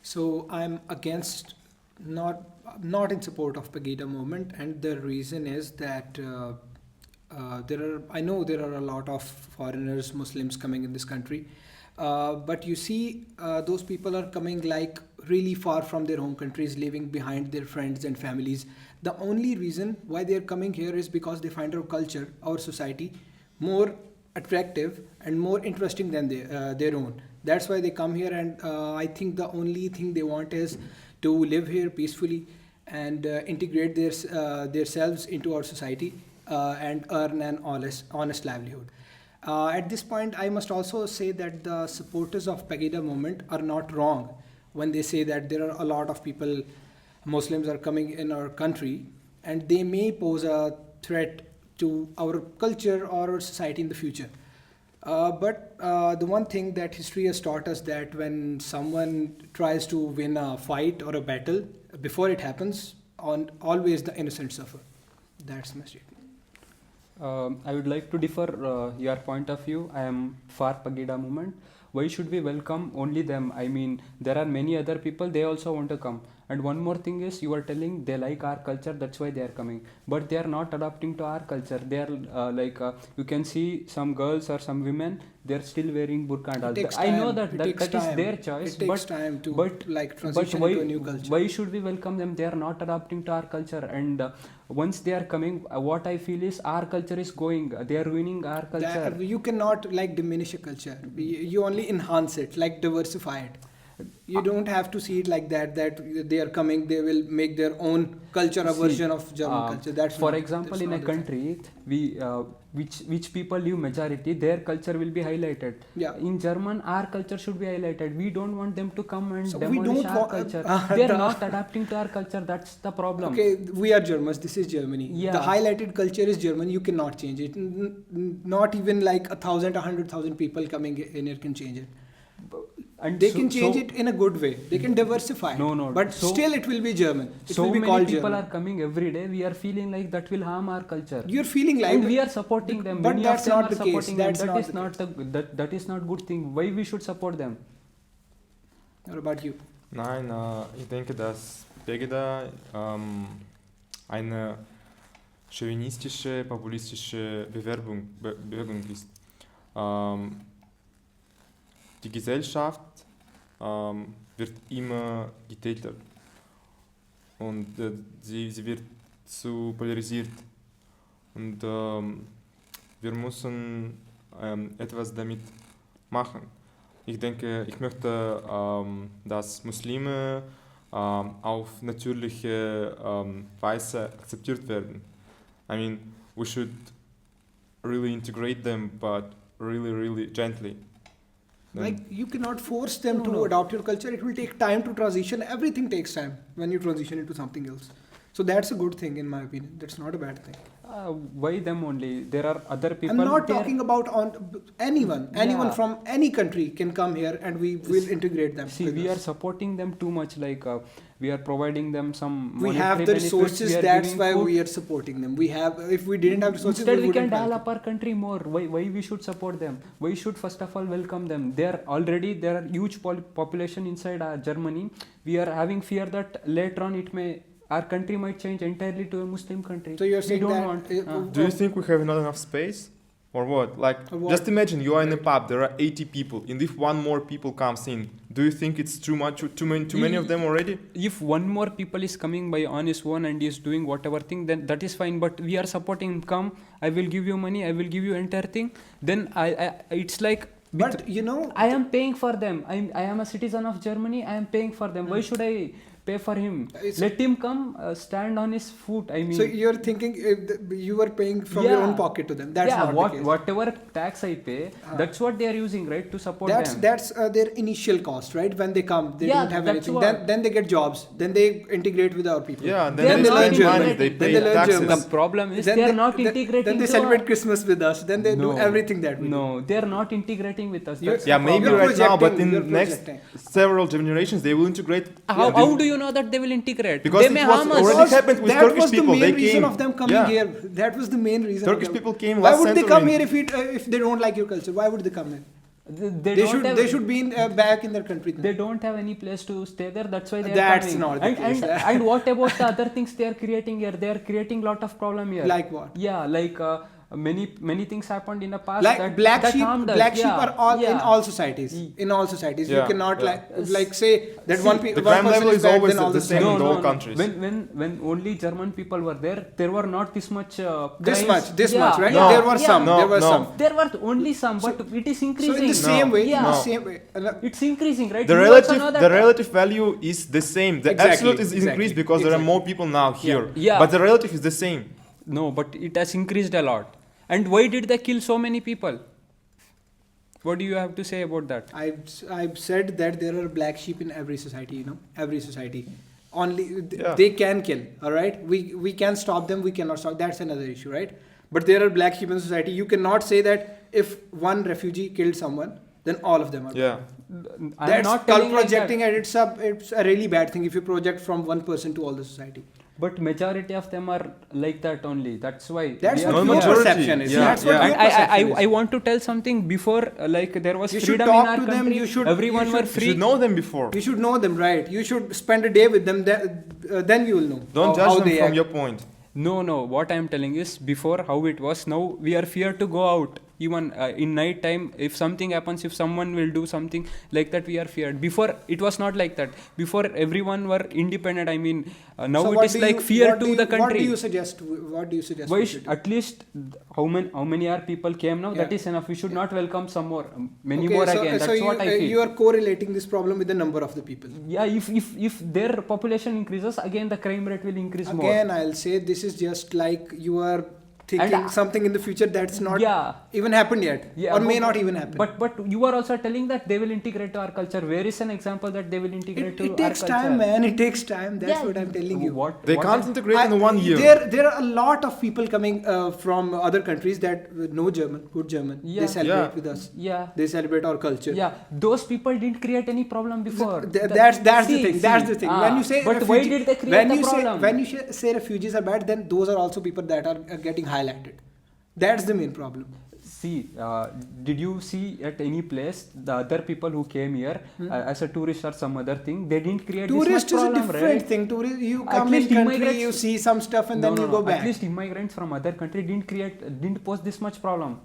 So I'm against, not not in support of Pegida movement, and the reason is that there are, I know there are a lot of foreigners, Muslims coming in this country, but you see, those people are coming like really far from their home countries, leaving behind their friends and families. The only reason why they are coming here is because they find our culture, our society, more attractive and more interesting than their own. That's why they come here, and I think the only thing they want is to live here peacefully and integrate their selves into our society and earn an honest livelihood. At this point, I must also say that the supporters of Pegida movement are not wrong when they say that there are a lot of people, Muslims are coming in our country, and they may pose a threat to our culture or our society in the future. But the one thing that history has taught us, that when someone tries to win a fight or a battle, before it happens, on always the innocent suffer. That's my statement. I would like to differ your point of view. I am for Pagida movement. Why should we welcome only them? I mean, there are many other people, they also want to come. And one more thing is, you are telling they like our culture, that's why they are coming. But they are not adapting to our culture. They are you can see some girls or some women, they are still wearing burqa and all. I know that is their choice. It takes time to transition why, into a new culture. Why should we welcome them? They are not adapting to our culture. And once they are coming, what I feel is our culture is going. They are ruining our culture. You cannot diminish a culture. You only enhance it, diversify it. You don't have to see it like that they are coming, they will make their own culture, a version of German culture. That's for example, in a country, we which people live majority, their culture will be highlighted. Yeah. In German, our culture should be highlighted. We don't want them to come and so demolish our culture. They are not adapting to our culture. That's the problem. Okay, we are Germans. This is Germany. Yeah. The highlighted culture is German. You cannot change it. Not even 100,000 people coming in here can change it. And they can change it in a good way. They can diversify it. But still it will be German. It will be called German. So many people are coming every day. We are feeling like that will harm our culture. You're feeling like... And we are supporting them. But that's not the case. That is not good thing. Why we should support them? What about you? Nein, ich denke, dass Pegida eine chauvinistische, populistische Bewegung ist. Die Gesellschaft wird immer getätelt und sie wird zu polarisiert. Und wir müssen etwas damit machen. Ich denke, ich möchte, dass Muslime auf natürliche Weise akzeptiert werden. I mean, we should really integrate them, but really, really gently. You cannot force them to adopt your culture. It will take time to transition. Everything takes time when you transition into something else. So that's a good thing in my opinion. That's not a bad thing. Why them only? There are other people. I'm not talking about anyone. Anyone from any country can come here and we will integrate them. See, we are supporting them too much. We are providing them some. We have the resources. That's why we are supporting them. We have. If we didn't have resources, instead we can develop our country more. Why we should support them? Why should first of all welcome them? There are huge population inside Germany. We are having fear that later on our country might change entirely to a Muslim country. So you're saying do you think we have not enough space? Or what? Just imagine you are in a pub, there are 80 people, and if one more people comes in, do you think it's too many of them already? If one more people is coming by on his own and is doing whatever thing, then that is fine. But we are supporting him. Come, I will give you money, I will give you entire thing. Then it's like... But I am paying for them. I am a citizen of Germany, I am paying for them. Why should I pay for him? Let him come, stand on his foot. I mean, so you're thinking you are paying from your own pocket to them. That's not the case. Whatever tax I pay, that's what they are using, right, to support them. That's their initial cost, right? When they come, they don't have anything. Then they get jobs. Then they integrate with our people. Yeah, then they learn German. They pay taxes. The problem is they are not integrating. Then they celebrate Christmas with us. Then they do everything that we do. No, they are not integrating with us. Yeah, maybe right now, but in next several generations they will integrate. How do you know that they will integrate? Because they may harm us. Already happened with Turkish people. That was the main reason of them coming here. That was the main reason. Turkish people came Why last would they century. come here if they don't like your culture? Why would they come here? They They don't should have, they should be back in their country. Then. they don't have any place to stay there. That's why they are That's coming. not the case. And what about the other things they are creating here? They are creating lot of problem here. Like what? Yeah, like many things happened in the past. Like that, black that sheep, harmed us. black sheep Yeah, are all in yeah. all societies. In all societies, you Yeah, cannot yeah. like say that See, one The one crime person level is is bad, always then all the the same society. in all countries. When only German people were there were not this much. This crimes. much, Yeah, right? No, There were yeah. some. No, There were no. some. There were only some, but it is So increasing. in the same way, Yeah. in the No. same way. It's increasing, right? The You also relative know the that- relative value is the same. The Exactly, absolute is exactly, increased because there are exactly. more people now here. Yeah. But the relative is the same. No, but it has increased a lot. And why did they kill so many people? What do you have to say about that? I've said that there are black sheep in every society. Every society. Only Yeah. they can kill. All right. We can stop them. We cannot stop. That's another issue, right? But there are black sheep in society. You cannot say that if one refugee killed someone, then all of them are. Yeah. I'm That's not telling like projecting, that. and it's a really bad thing if you project from one person to all the society. But majority of them are like that only. That's why. That's we what are No, your here. majority. perception is. Yeah, That's what yeah. your And perception is. I want to tell something before, like there was You should freedom in talk our to them, country. you should- Everyone you were should- You free. should know them before. You should know them, right? You should spend a day with them. Then you will know. Don't how judge them they from act. your point. No. What I am telling is before how it was. Now we are feared to go out. Even in night time, if something happens, if someone will do something like that, we are feared. Before it was not like that. Before everyone were independent. I mean, now So it what is do like you- fear what to do you- the country. What do you suggest? What do you suggest? Why we should do? at least how many are people came now? That Yeah. is enough. We should not welcome some more, many Okay, more so, again. so That's you, what I feel. you are correlating this problem with the number of the people. Yeah, if their population increases, again the crime rate will increase more. Again, I'll say this is just like you are thinking And, something in the future that's not Yeah. even happened yet, Yeah, or may but- not even happen. But you are also telling that they will integrate to our culture. Where is an example that they will integrate it to our takes culture? time, man. It takes time. That's Yeah, what I'm telling you. They what can't I- integrate in 1 year. There are a lot of people coming from other countries that know German, good German. Yeah. They celebrate Yeah. with us. Yeah. They celebrate our culture. Yeah, those people didn't create any problem before. That's the See, thing. see. That's the thing. When you say but why did they create when the you problem? say when you say refugees are bad, then those are also people that are getting highlighted. That's the main problem. See, did you see at any place the other people who came here as a tourist or some other thing? They didn't create Tourist this is much a problem, different right? thing. Tourist, you At come in least country, immigrants- you see some stuff, and then you go back. At least immigrants from other country didn't pose this much problem.